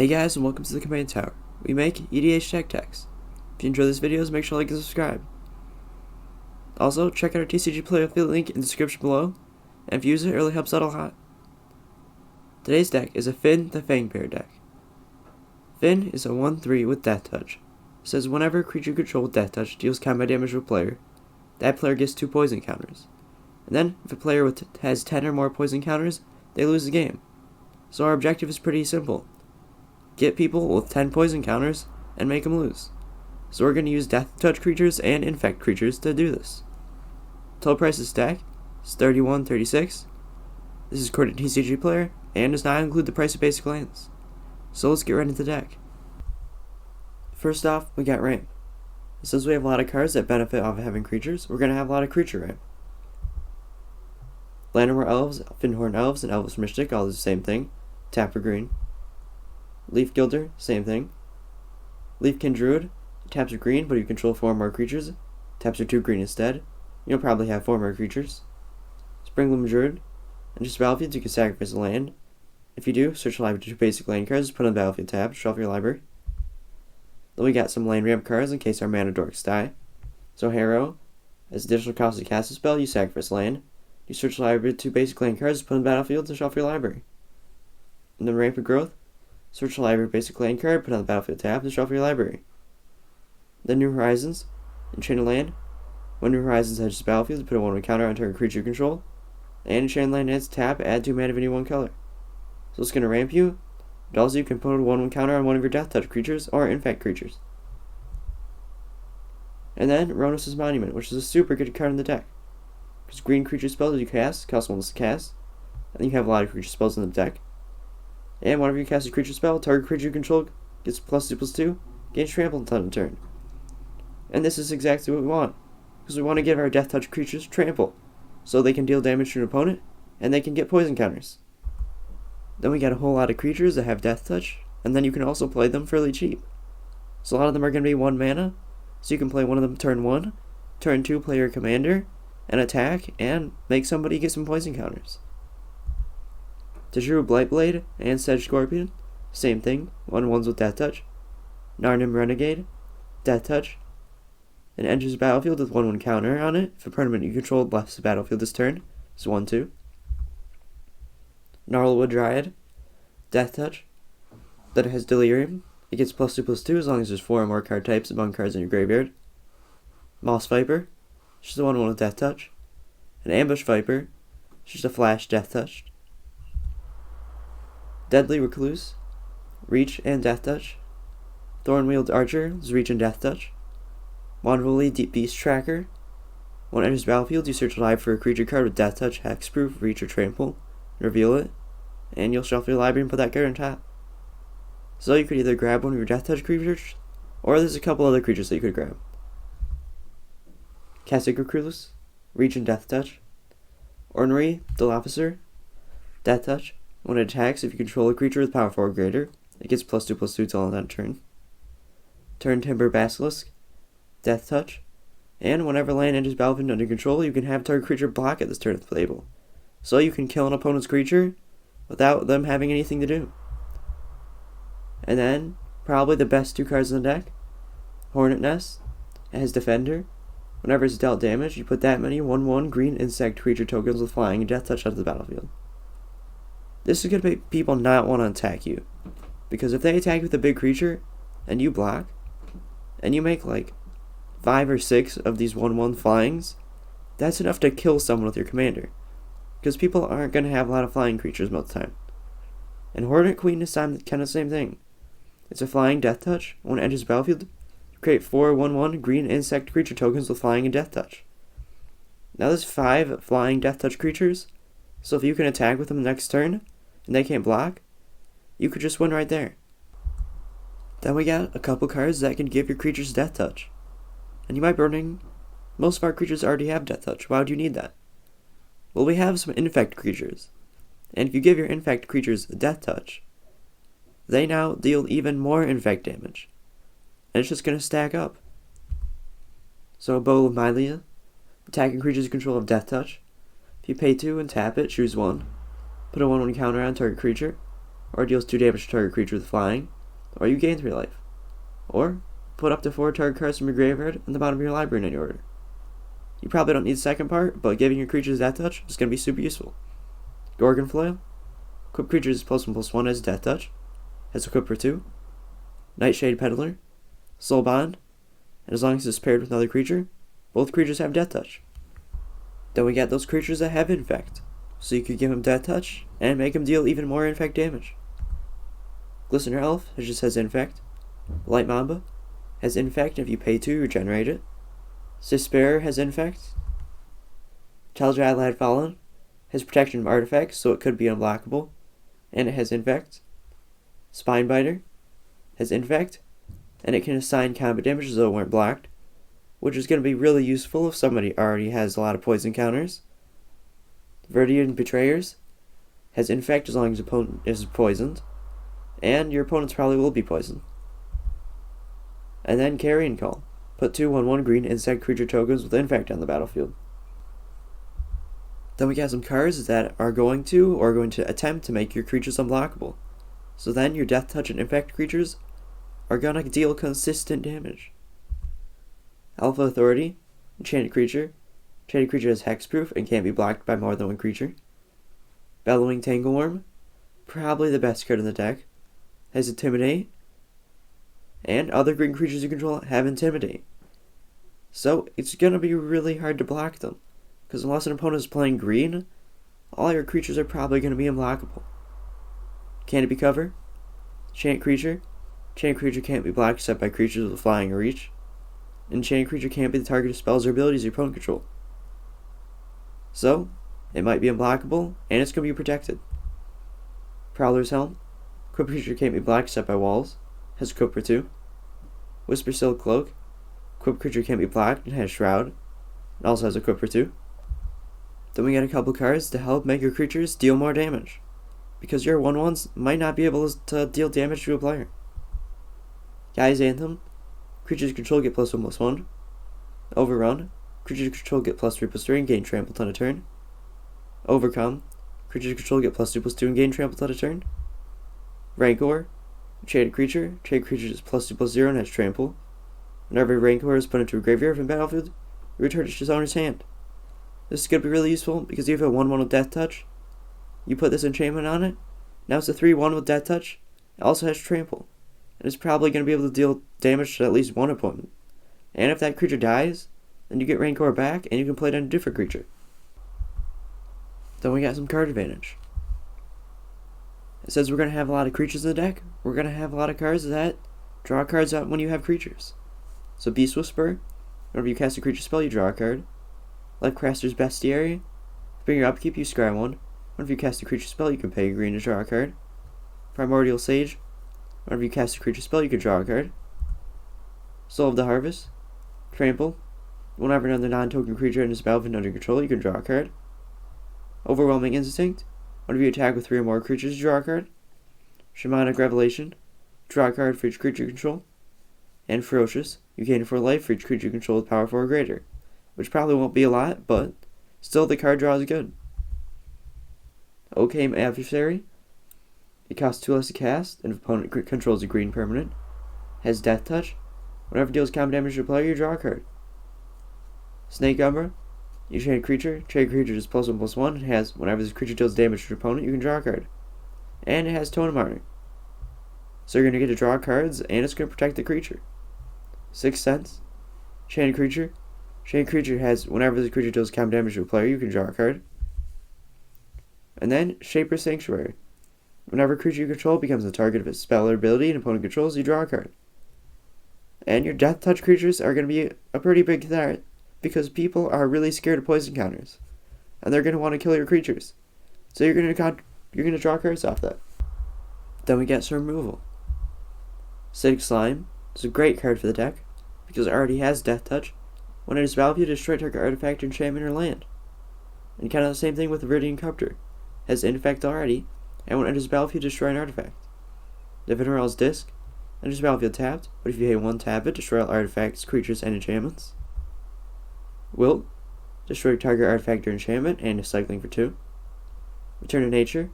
Hey guys, and welcome to the Command Tower. We make EDH Deck Techs. If you enjoy these videos, make sure to like and subscribe. Also, check out our TCG player affiliate link in the description below, and if you use it, it really helps out a lot. Today's deck is a Fynn the Fangbearer deck. Fynn is a 1/3 with Death Touch. It says whenever a creature you control with Death Touch deals combat damage to a player, that player gets 2 poison counters. And then, if a player has 10 or more poison counters, they lose the game. So our objective is pretty simple. Get people with 10 poison counters and make them lose. So we're going to use Death Touch creatures and Infect creatures to do this. Total price of this deck is $31.36. This is according to TCG Player and does not include the price of basic lands. So let's get right into the deck. First off, we got ramp. Since we have a lot of cards that benefit off of having creatures, we're going to have a lot of creature ramp. Llanowar Elves, Fyndhorn Elves, and Elvish Mystic all do the same thing. Tap for green. Leaf Gilder, same thing. Leafkin Druid, taps for green, but you control 4 more creatures. Taps for 2 green instead. You'll probably have 4 more creatures. Springbloom Druid, and just battlefields you can sacrifice a land. If you do, search the library to 2 basic land cards, put on the battlefield tab, shuffle your library. Then we got some land ramp cards in case our mana dorks die. So Harrow, as additional cost to cast a spell, you sacrifice land. You search the library to 2 basic land cards, put on the battlefield, and shuffle your library. And then Rampant Growth, search the library basic land card, put on the battlefield tab, and shuffle your library. Then New Horizons, enchant a land. When New Horizons enters the battlefield, put a 1/1 counter on target creature you control. And enchant land adds tap, add 2 mana of any one color. So it's going to ramp you, but also you can put a 1/1 counter on one of your Death Touch creatures or Infect creatures. And then Ronos' Monument, which is a super good card in the deck. Because green creature spells that you cast cost 1 less to cast, and you have a lot of creature spells in the deck. And whenever you cast a creature spell, target creature you control gets +2/+2, gains trample until the turn. And this is exactly what we want, because we want to give our Death Touch creatures trample, so they can deal damage to an opponent, and they can get poison counters. Then we got a whole lot of creatures that have Death Touch, and then you can also play them fairly cheap. So a lot of them are going to be 1 mana, so you can play one of them turn 1, turn 2 play your commander, and attack, and make somebody get some poison counters. Tajuru Blightblade and Sedge Scorpion, same thing, 1/1s with Death Touch. Narnim Renegade, Death Touch, and enters the battlefield with 1/1 counter on it. If a permanent you control left the battlefield this turn, it's 1/2. Gnarlwood Dryad, Death Touch, that it has Delirium. It gets +2/+2 as long as there's 4 or more card types among cards in your graveyard. Moss Viper, she's the 1/1 with Death Touch. And Ambush Viper, she's a flash Death Touch. Deadly Recluse, Reach and Death Touch. Thornwheeled Archer is Reach and Death Touch. Monruli Deep Beast Tracker. When it enters battlefield, you search live for a creature card with Death Touch, Hexproof, Reach, or Trample, reveal it, and you'll shuffle your library and put that card on top. So you could either grab one of your Death Touch creatures, or there's a couple other creatures that you could grab. Castic Recluse, Reach and Death Touch. Ornery, Dull Officer, Death Touch. When it attacks, if you control a creature with power 4 or greater, it gets +2/+2 till that turn. Turn Timber Basilisk, Death Touch. And whenever land enters battlefield under control, you can have target creature block at this turn at the table. So you can kill an opponent's creature without them having anything to do. And then, probably the best 2 cards in the deck, Hornet Nest. It has Defender. Whenever it's dealt damage, you put that many 1/1 green insect creature tokens with flying and Death Touch onto the battlefield. This is going to make people not want to attack you, because if they attack you with a big creature, and you block, and you make like 5 or 6 of these 1/1 flyings, that's enough to kill someone with your commander, because people aren't going to have a lot of flying creatures most of the time. And Hornet Queen is kind of the same thing. It's a flying Death Touch. When it enters the battlefield, you create 4 1/1 green insect creature tokens with flying and Death Touch. Now there's 5 flying Death Touch creatures, so if you can attack with them next turn, and they can't block, you could just win right there. Then we got a couple cards that can give your creatures Death Touch. And you might be wondering, most of our creatures already have Death Touch, why would you need that? Well, we have some Infect creatures. And if you give your Infect creatures Death Touch, they now deal even more Infect damage. And it's just going to stack up. So a Bowl of Mylia, attacking creatures you control of Death Touch. If you pay 2 and tap it, choose 1. Put a 1/1 counter on target creature. or deals 2 damage to target creature with flying, or you gain 3 life. Or, put up to 4 target cards from your graveyard in the bottom of your library in any order. You probably don't need the second part, but giving your creatures Death Touch is going to be super useful. Gorgon Flail. Equip creatures +1/+1 as Death Touch. Has equip for 2. Nightshade Peddler. Soul Bond. And as long as it's paired with another creature, both creatures have Death Touch. Then we get those creatures that have Infect, so you could give them Death Touch and make them deal even more Infect damage. Glistener Elf just has Infect. Light Mamba has Infect, and if you pay 2, regenerate it. Fangbearer has Infect. Tal'Drai Lad Fallen has protection from artifacts, so it could be unblockable, and it has Infect. Spinebiter has Infect, and it can assign combat damage as though it weren't blocked, which is going to be really useful if somebody already has a lot of poison counters. Verdian Betrayers has Infect as long as your opponent is poisoned, and your opponents probably will be poisoned. And then Carrion Call. Put 2 1/1 green insect creature tokens with Infect on the battlefield. Then we got some cards that are going to attempt to make your creatures unblockable. So then your Death Touch and Infect creatures are going to deal consistent damage. Alpha Authority. Enchanted creature. Enchanted creature has hexproof and can't be blocked by more than one creature. Bellowing Tangleworm. Probably the best card in the deck. Has Intimidate. And other green creatures you control have Intimidate. So it's going to be really hard to block them, because unless an opponent is playing green, all your creatures are probably going to be unblockable. Canopy Cover. Enchant creature. Enchant creature can't be blocked except by creatures with flying or reach. Enchant creature can't be the target of spells or abilities your opponent control. So, it might be unblockable, and it's going to be protected. Prowler's Helm. Equip creature can't be blocked except by walls. Has equip for 2. Whisper Silk Cloak. Equip creature can't be blocked and has Shroud. It also has equip for 2. Then we got a couple cards to help make your creatures deal more damage, because your 1/1s might not be able to deal damage to a player. Guy's Anthem. Creatures control get +1/+1. Overrun. Creatures control get +3/+3 and gain trampled on a turn. Overcome. Creatures control get +2/+2 and gain trampled on a turn. Rancor. Enchanted creature. Enchanted creature is +2/+0 and has trample. Whenever a Rancor is put into a graveyard from battlefield, you return it to its owner's hand. This is going to be really useful because you have a 1/1 with Death Touch. You put this enchantment on it. Now it's a 3/1 with Death Touch. It also has trample, and it's probably going to be able to deal damage to at least one opponent. And if that creature dies, then you get Rancor back, and you can play it on a different creature. Then we got some card advantage. It says we're going to have a lot of creatures in the deck. We're going to have a lot of cards that draw cards out when you have creatures. So Beast Whisperer. Whenever you cast a creature spell, you draw a card. Lifecraster's Bestiary. During your upkeep, you scry 1. Whenever you cast a creature spell, you can pay a green to draw a card. Primordial Sage. Whenever you cast a creature spell, you can draw a card. Soul of the Harvest. Trample. Whenever another non-token creature enters the battlefield under control, you can draw a card. Overwhelming Instinct. Whenever you attack with 3 or more creatures, you draw a card. Shamanic Revelation. Draw a card for each creature you control. And Ferocious. You gain 4 life for each creature you control with power 4 or greater, which probably won't be a lot, but still the card draw is good. Okame Adversary. It costs 2 less to cast, and if opponent controls a green permanent. Has Death Touch. Whenever it deals combat damage to a player, you draw a card. Snake Umbra. You trade a creature. Trade a creature is +1/+1. It has, whenever this creature deals damage to your opponent, you can draw a card. And it has Totem Armor. So you're going to get to draw cards, and it's going to protect the creature. Sixth Sense. Chained Creature. Chained Creature has, whenever the creature deals combat damage to a player, you can draw a card. And then, Shaper Sanctuary. Whenever a creature you control becomes the target of a spell or ability an opponent controls, you draw a card. And your Death Touch creatures are going to be a pretty big threat, because people are really scared of poison counters, and they're going to want to kill your creatures. So you're going to draw cards off that. Then we get some removal. Acidic Slime is a great card for the deck, because it already has Death Touch. When it is battlefield, you destroy target artifact, enchantment, or land. And kind of the same thing with Viridian Copter. It has Infect already, and when it enters battlefield, destroy an artifact. Divinoral's Disc enters battlefield tapped, but if you hit 1, tap it, destroy all artifacts, creatures, and enchantments. Wilt. Destroy target artifact or enchantment, and is cycling for 2. Return to Nature.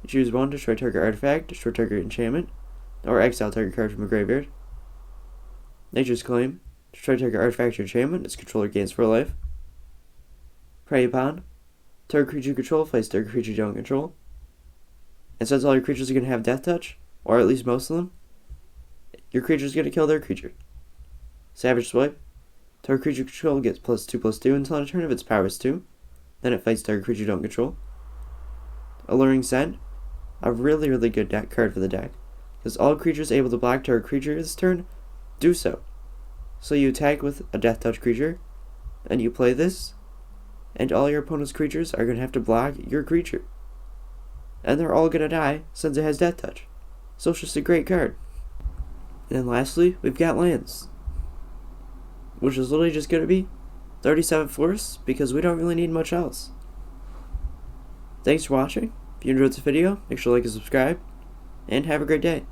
You choose 1, destroy target artifact, destroy target enchantment, or exile target card from a graveyard. Nature's Claim, destroy target artifact or enchantment, its controller gains for life. Prey Upon, target creature you control fights target creature you don't control. And since all your creatures are going to have Death Touch, or at least most of them, your creature is going to kill their creature. Savage Swipe, target creature you control gets +2/+2 until end of turn if its power is 2. Then it fights target creature you don't control. Alluring Scent, a really good deck card for the deck, because all creatures able to block target creature this turn do so. So you attack with a Death Touch creature, and you play this, and all your opponent's creatures are going to have to block your creature. And they're all going to die since it has Death Touch. So it's just a great card. And then lastly, we've got lands, which is literally just going to be 37 forests, because we don't really need much else. Thanks for watching. If you enjoyed this video, make sure to like and subscribe, and have a great day.